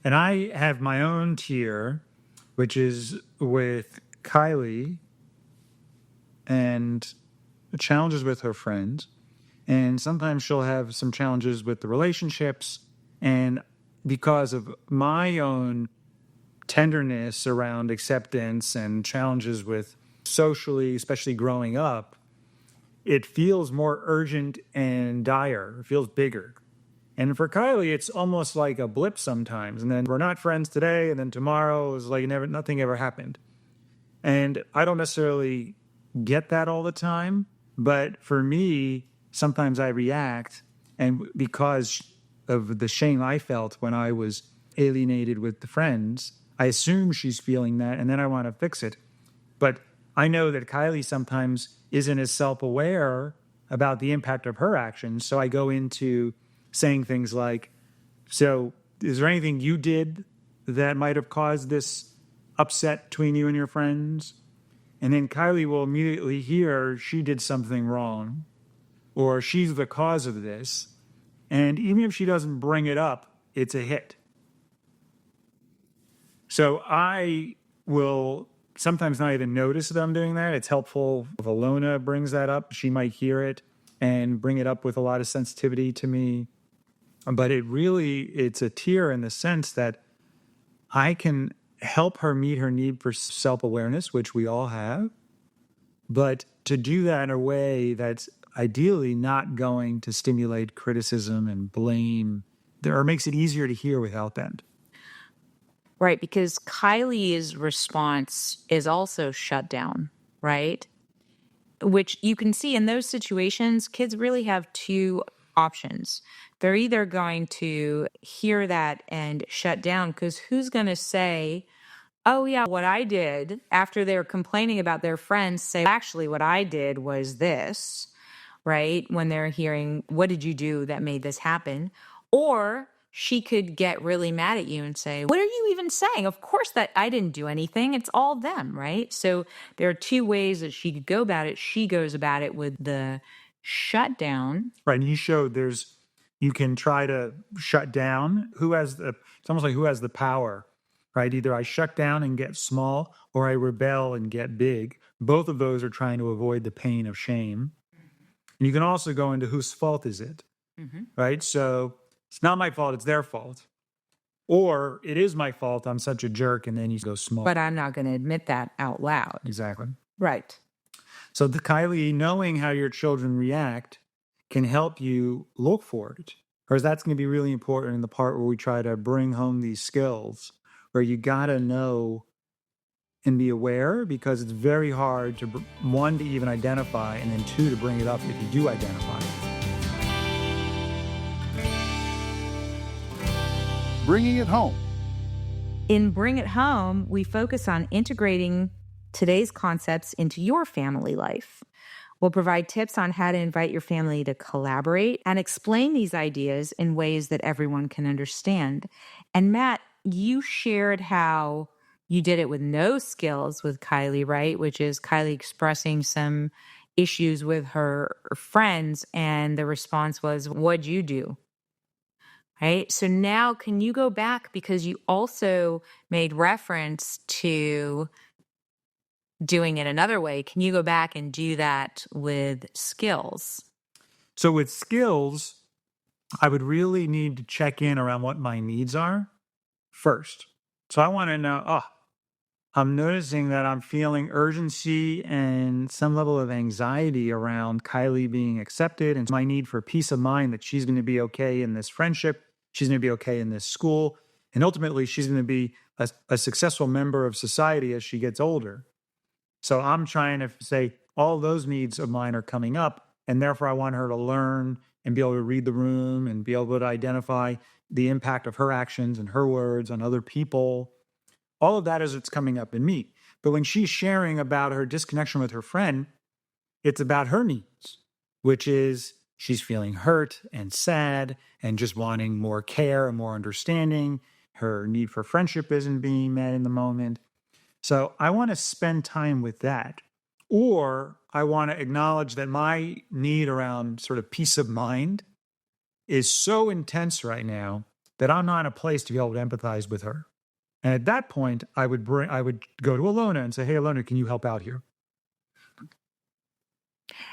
And I have my own tier, which is with Kylie and challenges with her friends. And sometimes she'll have some challenges with the relationships. And because of my own tenderness around acceptance and challenges with socially, especially growing up, it feels more urgent and dire. It feels bigger. And for Kylie, it's almost like a blip sometimes. And then we're not friends today, and then tomorrow is like nothing ever happened. And I don't necessarily get that all the time. But for me, sometimes I react. And because of the shame I felt when I was alienated with the friends, I assume she's feeling that, and then I want to fix it. But I know that Kylie sometimes isn't as self-aware about the impact of her actions. So I go into saying things like, so is there anything you did that might have caused this upset between you and your friends? And then Kylie will immediately hear she did something wrong, or she's the cause of this. And even if she doesn't bring it up, it's a hit. So I will sometimes not even notice them doing that. It's helpful if Alona brings that up. She might hear it and bring it up with a lot of sensitivity to me. But it's a tier in the sense that I can help her meet her need for self-awareness, which we all have, but to do that in a way that's ideally not going to stimulate criticism and blame, or makes it easier to hear without that. Right, because Kylie's response is also shut down, right? Which you can see in those situations, kids really have two options. They're either going to hear that and shut down, because who's going to say, oh, yeah, what I did, after they're complaining about their friends, say, actually, what I did was this, right? When they're hearing, what did you do that made this happen? Or she could get really mad at you and say, what are you even saying? Of course that I didn't do anything. It's all them, right? So there are two ways that she could go about it. She goes about it with the shutdown. Right, and you showed you can try to shut down. It's almost like who has the power, right? Either I shut down and get small, or I rebel and get big. Both of those are trying to avoid the pain of shame. And you can also go into whose fault is it, right? So it's not my fault, it's their fault. Or it is my fault, I'm such a jerk, and then you go small. But I'm not going to admit that out loud. Exactly. Right. So Kylie, knowing how your children react can help you look for it. Because that's going to be really important in the part where we try to bring home these skills, where you got to know and be aware, because it's very hard to, one, to even identify, and then two, to bring it up if you do identify it. Bringing it home. In Bring It Home, we focus on integrating today's concepts into your family life. We'll provide tips on how to invite your family to collaborate and explain these ideas in ways that everyone can understand. And Matt, you shared how you did it with no skills with Kylie, right? Which is Kylie expressing some issues with her friends, and the response was, "What'd you do?" Right? So now can you go back, because you also made reference to doing it another way. Can you go back and do that with skills? So with skills, I would really need to check in around what my needs are first. So I want to know, I'm noticing that I'm feeling urgency and some level of anxiety around Kylie being accepted, and my need for peace of mind that she's going to be okay in this friendship, she's going to be okay in this school, and ultimately she's going to be a successful member of society as she gets older. So I'm trying to say all those needs of mine are coming up, and therefore I want her to learn and be able to read the room and be able to identify the impact of her actions and her words on other people. All of that is what's coming up in me. But when she's sharing about her disconnection with her friend, it's about her needs, which is she's feeling hurt and sad and just wanting more care and more understanding. Her need for friendship isn't being met in the moment. So I want to spend time with that. Or I want to acknowledge that my need around sort of peace of mind is so intense right now that I'm not in a place to be able to empathize with her. And at that point, I would go to Alona and say, "Hey, Alona, can you help out here?"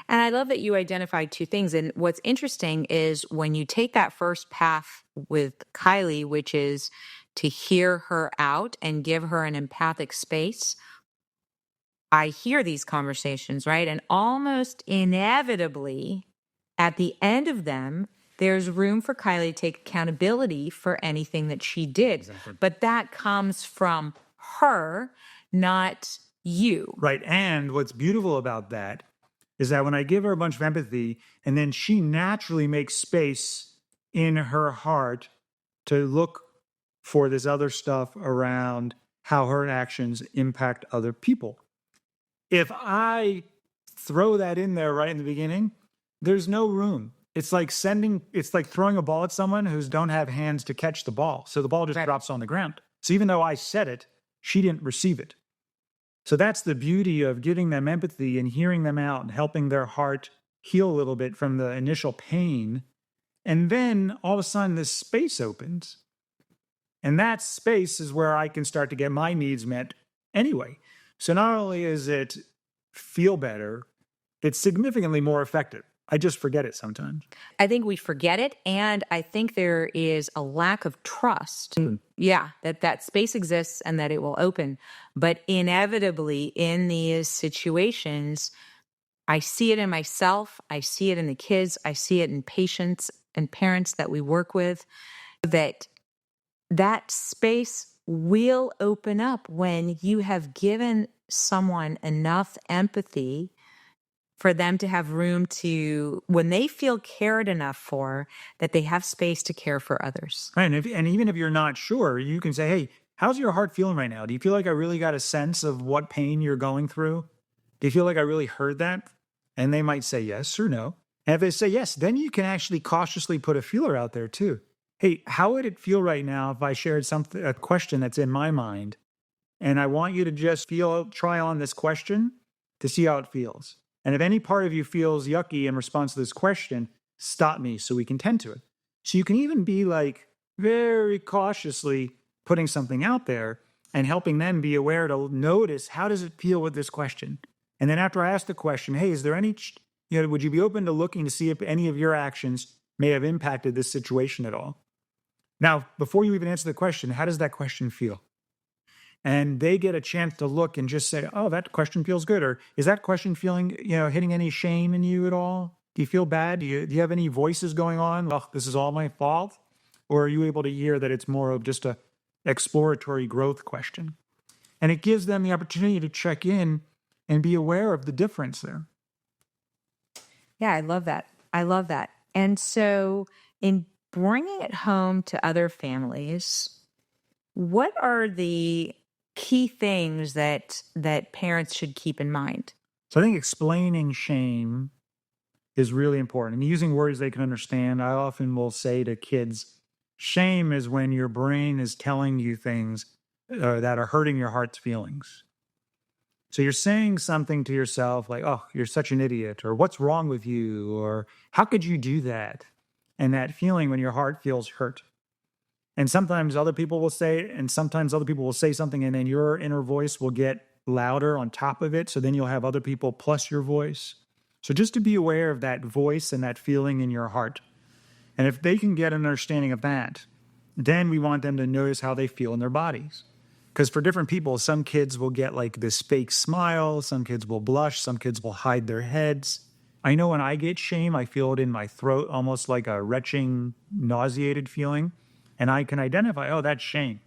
And I love that you identified two things. And what's interesting is when you take that first path with Kylie, which is to hear her out and give her an empathic space, I hear these conversations, right? And almost inevitably, at the end of them, there's room for Kylie to take accountability for anything that she did. Exactly. But that comes from her, not you. Right. And what's beautiful about that is that when I give her a bunch of empathy, and then she naturally makes space in her heart to look for this other stuff around how her actions impact other people. If I throw that in there right in the beginning, there's no room. It's like throwing a ball at someone who don't have hands to catch the ball. So the ball just drops on the ground. So even though I said it, she didn't receive it. So that's the beauty of giving them empathy and hearing them out and helping their heart heal a little bit from the initial pain. And then all of a sudden this space opens. And that space is where I can start to get my needs met anyway. So not only is it feel better, it's significantly more effective. I just forget it sometimes. I think we forget it. And I think there is a lack of trust. Yeah, that space exists and that it will open. But inevitably in these situations, I see it in myself. I see it in the kids. I see it in patients and parents that we work with, that space will open up when you have given someone enough empathy for them to have room to, when they feel cared enough for, that they have space to care for others. Right. And even if you're not sure, you can say, "Hey, how's your heart feeling right now? Do you feel like I really got a sense of what pain you're going through? Do you feel like I really heard that?" And they might say yes or no. And if they say yes, then you can actually cautiously put a feeler out there too. "Hey, how would it feel right now if I shared a question that's in my mind? And I want you to just try on this question to see how it feels. And if any part of you feels yucky in response to this question, stop me so we can tend to it." So you can even be like very cautiously putting something out there and helping them be aware to notice, how does it feel with this question? And then after I ask the question, "Hey, is there any would you be open to looking to see if any of your actions may have impacted this situation at all? Now, before you even answer the question, how does that question feel? And they get a chance to look and just say, oh, that question feels good. Or is that question feeling, hitting any shame in you at all? Do you feel bad? Do you have any voices going on? Oh, this is all my fault? Or are you able to hear that it's more of just a exploratory growth question? And it gives them the opportunity to check in and be aware of the difference there. Yeah, I love that. I love that. And so in bringing it home to other families, what are the key things that parents should keep in mind? So I think explaining shame is really important. And using words they can understand. I often will say to kids, shame is when your brain is telling you things that are hurting your heart's feelings. So you're saying something to yourself like, oh, you're such an idiot, or what's wrong with you, or how could you do that? And that feeling when your heart feels hurt. And sometimes other people will say it, and sometimes other people will say something, and then your inner voice will get louder on top of it. So then you'll have other people plus your voice. So just to be aware of that voice and that feeling in your heart. And if they can get an understanding of that, then we want them to notice how they feel in their bodies. Because for different people, some kids will get like this fake smile, some kids will blush, some kids will hide their heads. I know when I get shame, I feel it in my throat, almost like a retching, nauseated feeling. And I can identify, oh, that's shame.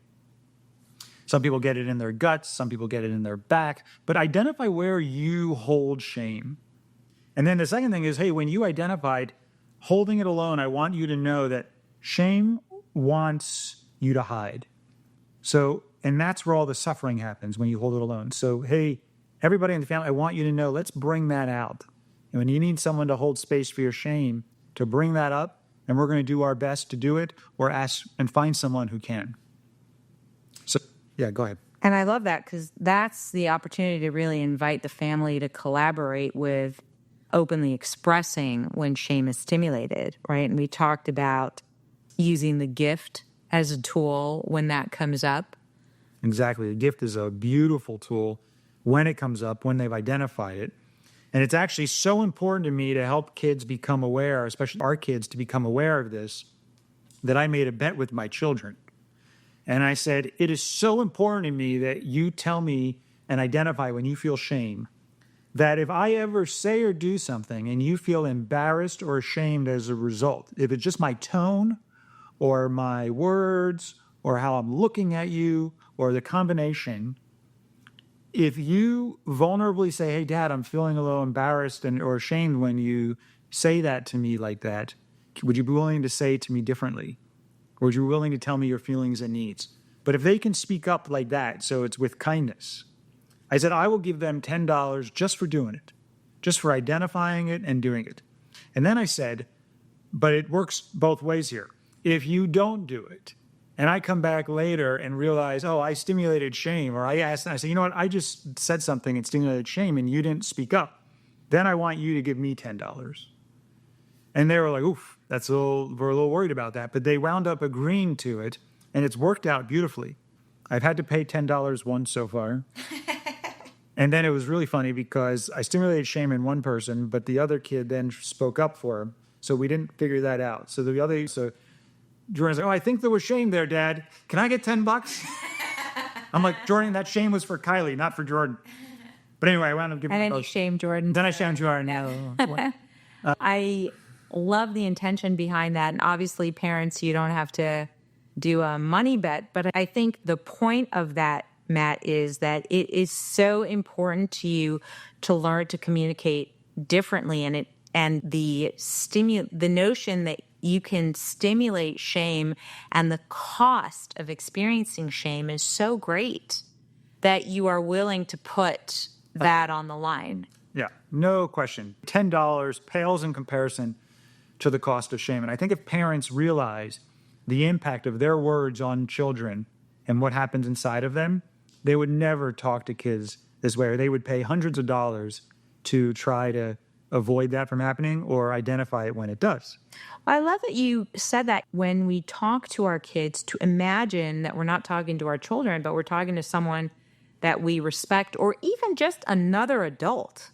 Some people get it in their guts, some people get it in their back, but identify where you hold shame. And then the second thing is, hey, when you identified holding it alone, I want you to know that shame wants you to hide. So, and that's where all the suffering happens when you hold it alone. So, hey, everybody in the family, I want you to know, let's bring that out. And when you need someone to hold space for your shame, to bring that up, and we're going to do our best to do it, or ask and find someone who can. So, yeah, go ahead. And I love that because that's the opportunity to really invite the family to collaborate with openly expressing when shame is stimulated, right? And we talked about using the gift as a tool when that comes up. Exactly. The gift is a beautiful tool when it comes up, when they've identified it. And it's actually so important to me to help kids become aware, especially our kids to become aware of this, that I made a bet with my children. And I said, it is so important to me that you tell me and identify when you feel shame, that if I ever say or do something and you feel embarrassed or ashamed as a result, if it's just my tone or my words or how I'm looking at you or the combination, if you vulnerably say, hey, Dad, I'm feeling a little embarrassed or ashamed when you say that to me like that, would you be willing to say it to me differently? Or would you be willing to tell me your feelings and needs? But if they can speak up like that, so it's with kindness, I said, I will give them $10 just for doing it, just for identifying it and doing it. And then I said, but it works both ways here. If you don't do it, and I come back later and realize, oh, I stimulated shame, or I asked, and I said, you know what, I just said something and stimulated shame and you didn't speak up. Then I want you to give me $10. And they were like, oof, we're a little worried about that. But they wound up agreeing to it, and it's worked out beautifully. I've had to pay $10 once so far. And then it was really funny because I stimulated shame in one person, but the other kid then spoke up for him. So we didn't figure that out. So Jordan's like, oh, I think there was shame there, Dad. Can I get $10? I'm like, Jordan, that shame was for Kylie, not for Jordan. But anyway, I wound up giving And then you shame Jordan. Then I shamed Jordan. No. I love the intention behind that. And obviously, parents, you don't have to do a money bet. But I think the point of that, Matt, is that it is so important to you to learn to communicate differently. And the notion that you can stimulate shame and the cost of experiencing shame is so great that you are willing to put that on the line. Yeah, no question. $10 pales in comparison to the cost of shame. And I think if parents realize the impact of their words on children and what happens inside of them, they would never talk to kids this way, or they would pay hundreds of dollars to try to avoid that from happening or identify it when it does. I love that you said that when we talk to our kids, to imagine that we're not talking to our children, but we're talking to someone that we respect, or even just another adult,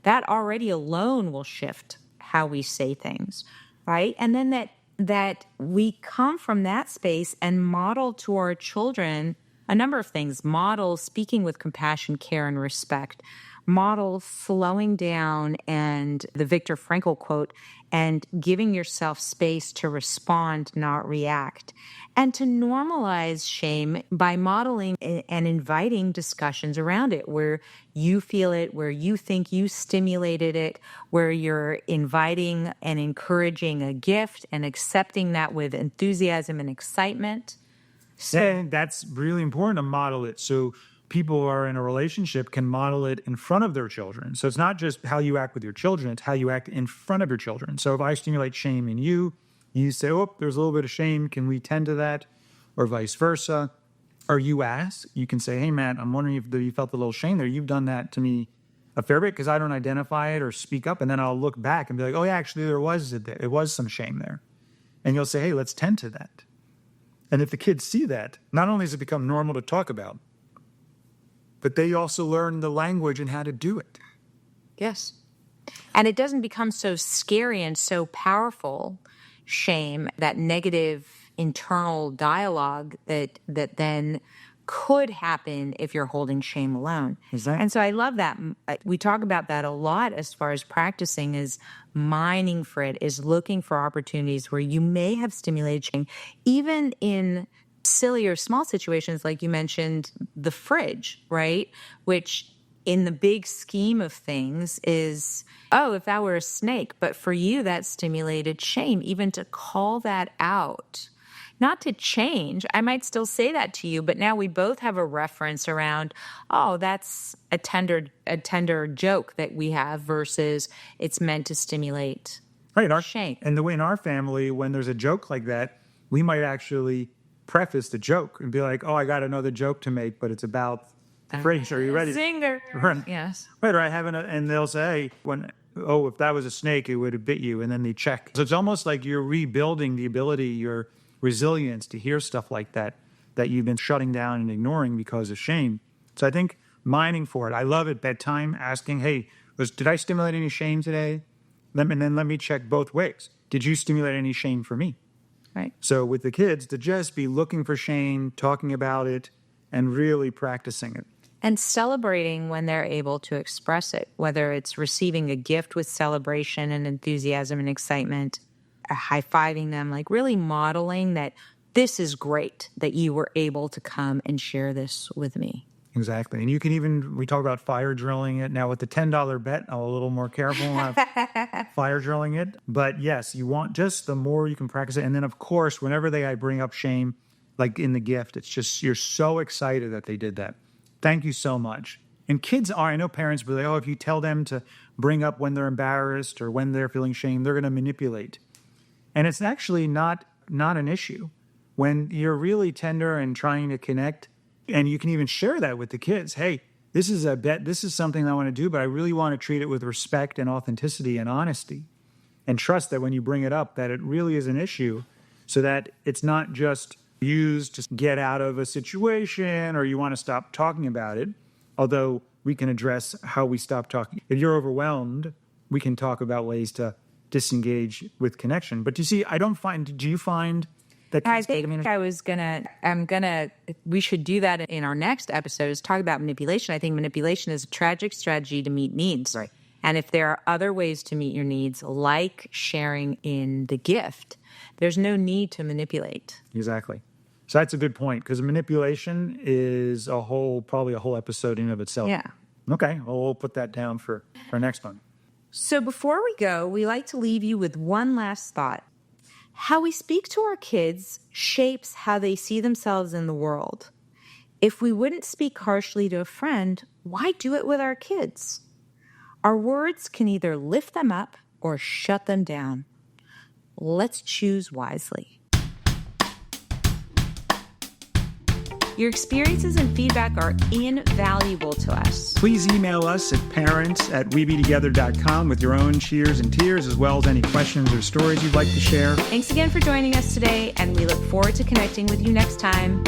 that already alone will shift how we say things, right? And then that we come from that space and model to our children a number of things. Model speaking with compassion, care, and respect. Model slowing down, and the Viktor Frankl quote, and giving yourself space to respond, not react. And to normalize shame by modeling and inviting discussions around it where you feel it, where you think you stimulated it, where you're inviting and encouraging a gift and accepting that with enthusiasm and excitement. And that's really important to model it. So people who are in a relationship can model it in front of their children. So it's not just how you act with your children, it's how you act in front of your children. So if I stimulate shame in you, you say, oh, there's a little bit of shame. Can we tend to that? Or vice versa. Or you ask, you can say, hey, Matt, I'm wondering if you felt a little shame there. You've done that to me a fair bit because I don't identify it or speak up. And then I'll look back and be like, oh, yeah, actually, it was some shame there. And you'll say, hey, let's tend to that. And if the kids see that, not only does it become normal to talk about, but they also learn the language and how to do it. Yes. And it doesn't become so scary and so powerful, shame, that negative internal dialogue that then could happen if you're holding shame alone. Exactly. And so I love that. We talk about that a lot as far as practicing, is mining for it, is looking for opportunities where you may have stimulated shame, even in silly or small situations, like you mentioned, the fridge, right? Which in the big scheme of things is, oh, if that were a snake. But for you, that stimulated shame, even to call that out. Not to change. I might still say that to you, but now we both have a reference around, oh, that's a tender joke that we have versus it's meant to stimulate shame. And the way in our family, when there's a joke like that, we might actually preface the joke and be like, oh, I got another joke to make, but it's about the fridge. Are you ready? Zinger. Right. Yes. Right, or I have and they'll say, if that was a snake, it would have bit you, and then they check. So it's almost like you're rebuilding the ability, your resilience to hear stuff like that you've been shutting down and ignoring because of shame. So I think mining for it. I love at bedtime asking, hey, did I stimulate any shame today? And then let me check both ways. Did you stimulate any shame for me? Right. So with the kids, to just be looking for shame, talking about it, and really practicing it. And celebrating when they're able to express it, whether it's receiving a gift with celebration and enthusiasm and excitement, high-fiving them, like really modeling that this is great that you were able to come and share this with me. Exactly. And you can we talk about fire drilling it. Now with the $10 bet, I'm a little more careful of fire drilling it. But yes, you want just the more you can practice it. And then of course, whenever I bring up shame, like in the gift, it's just, you're so excited that they did that. Thank you so much. And kids I know parents will be like, oh, if you tell them to bring up when they're embarrassed or when they're feeling shame, they're going to manipulate. And it's actually not an issue. When you're really tender and trying to connect, and you can even share that with the kids. Hey, this is a bet. This is something I want to do, but I really want to treat it with respect and authenticity and honesty. And trust that when you bring it up, that it really is an issue, so that it's not just used to get out of a situation or you want to stop talking about it. Although we can address how we stop talking. If you're overwhelmed, we can talk about ways to disengage with connection. But you see, do you find that I think we should do that in our next episode, is talk about manipulation. I think manipulation is a tragic strategy to meet needs. Right. And if there are other ways to meet your needs, like sharing in the gift, there's no need to manipulate. Exactly. So that's a good point, because manipulation is probably a whole episode in of itself. Yeah. Okay. Well, we'll put that down for our next one. So before we go, we like to leave you with one last thought. How we speak to our kids shapes how they see themselves in the world. If we wouldn't speak harshly to a friend, why do it with our kids? Our words can either lift them up or shut them down. Let's choose wisely. Your experiences and feedback are invaluable to us. Please email us at parents@webetogether.com with your own cheers and tears, as well as any questions or stories you'd like to share. Thanks again for joining us today, and we look forward to connecting with you next time.